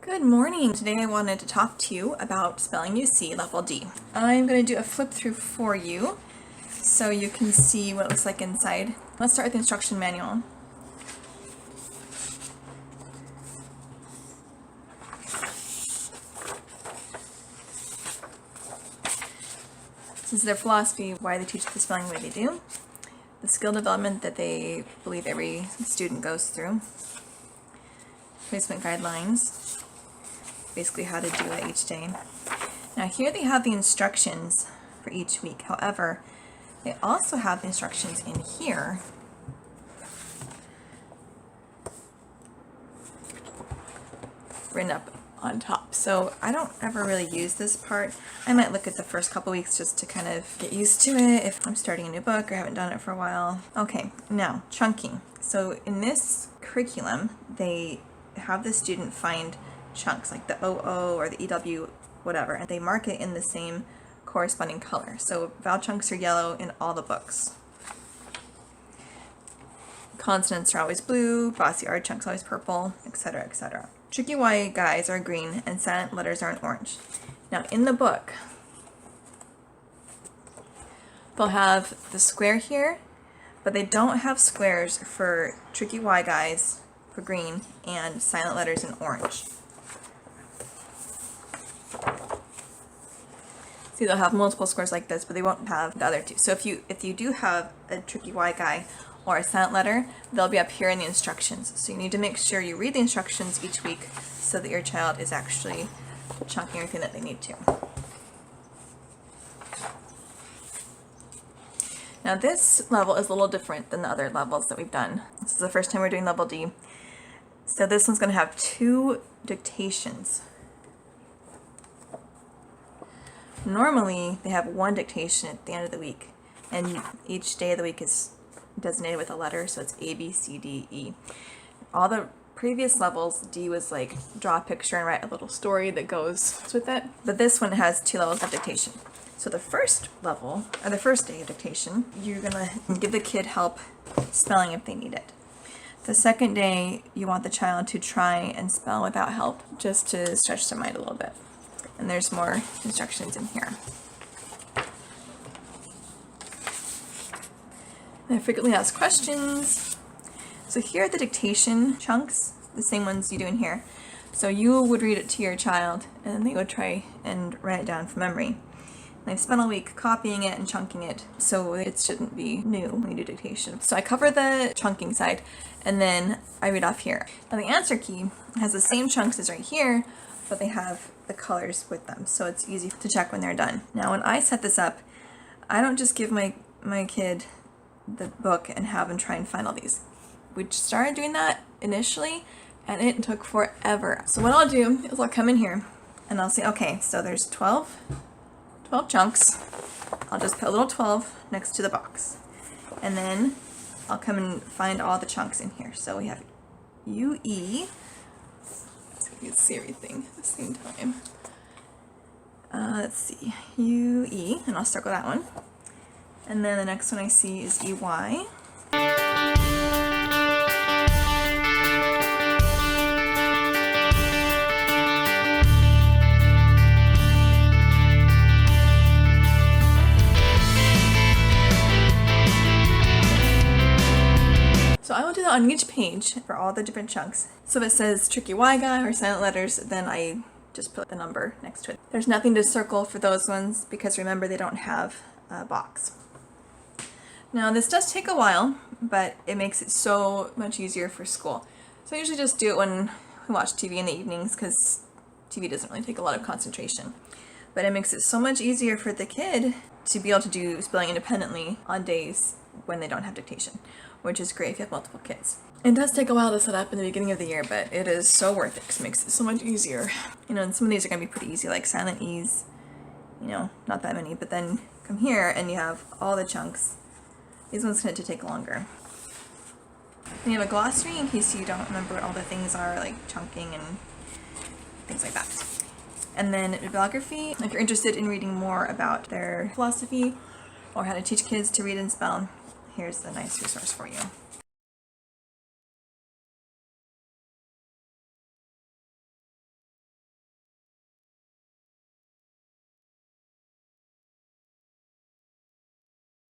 Good morning. Today I wanted to talk to you about spelling UC level D. I'm going to do a flip through for you so you can see what it looks like inside. Let's start with the instruction manual. This is their philosophy, why they teach the spelling the way they do, the skill development that they believe every student goes through, placement guidelines, basically how to do it each day. Now here they have the instructions for each week. However, they also have the instructions in here written up on top. So I don't ever really use this part. I might look at the first couple weeks just to kind of get used to it if I'm starting a new book or haven't done it for a while. Okay, now chunking. So in this curriculum, they have the student find chunks like the OO or the EW, whatever, and they mark it in the same corresponding color. So vowel chunks are yellow in all the books. Consonants are always blue, bossy R chunks always purple, etc., etc. Tricky Y guys are green and silent letters are in orange. Now in the book, they'll have the square here, but they don't have squares for tricky Y guys for green and silent letters in orange. See, they'll have multiple squares like this, but they won't have the other two. So if you do have a tricky Y guy or a silent letter, they'll be up here in the instructions. So you need to make sure you read the instructions each week so that your child is actually chunking everything that they need to. Now this level is a little different than the other levels that we've done. This is the first time we're doing level D. So this one's going to have 2 dictations. Normally they have 1 dictation at the end of the week, and each day of the week is designated with a letter, so it's A, B, C, D, E. All the previous levels, D was like draw a picture and write a little story that goes with it, but this one has 2 levels of dictation. So the first level, or the first day of dictation, you're gonna give the kid help spelling if they need it. The second day, you want the child to try and spell without help, just to stretch their mind a little bit. And there's more instructions in here. And frequently asked questions. So here are the dictation chunks, the same ones you do in here. So you would read it to your child, and they would try and write it down from memory. And they've spent a week copying it and chunking it, so it shouldn't be new when you do dictation. So I cover the chunking side, and then I read off here. Now the answer key has the same chunks as right here, but they have the colors with them, so it's easy to check when they're done. Now when I set this up, I don't just give my kid the book and have them try and find all these. We started doing that initially, and it took forever. So what I'll do is I'll come in here, and I'll say, okay, so there's 12 chunks. I'll just put a little 12 next to the box. And then I'll come and find all the chunks in here. So we have UE. You can see everything at the same time. Let's see, UE, and I'll circle that one. And then the next one I see is EY. So I will do that on each page for all the different chunks. So if it says tricky Y guy or silent letters, then I just put the number next to it. There's nothing to circle for those ones because remember they don't have a box. Now this does take a while, but it makes it so much easier for school. So I usually just do it when we watch TV in the evenings because TV doesn't really take a lot of concentration. But it makes it so much easier for the kid to be able to do spelling independently on days when they don't have dictation, which is great if you have multiple kids. It does take a while to set up in the beginning of the year, but it is so worth it because it makes it so much easier. You know, and some of these are going to be pretty easy, like silent E's, you know, not that many, but then come here and you have all the chunks. These ones tend to take longer. And you have a glossary in case you don't remember what all the things are, like chunking and things like that. And then bibliography, if you're interested in reading more about their philosophy or how to teach kids to read and spell, here's a nice resource for you.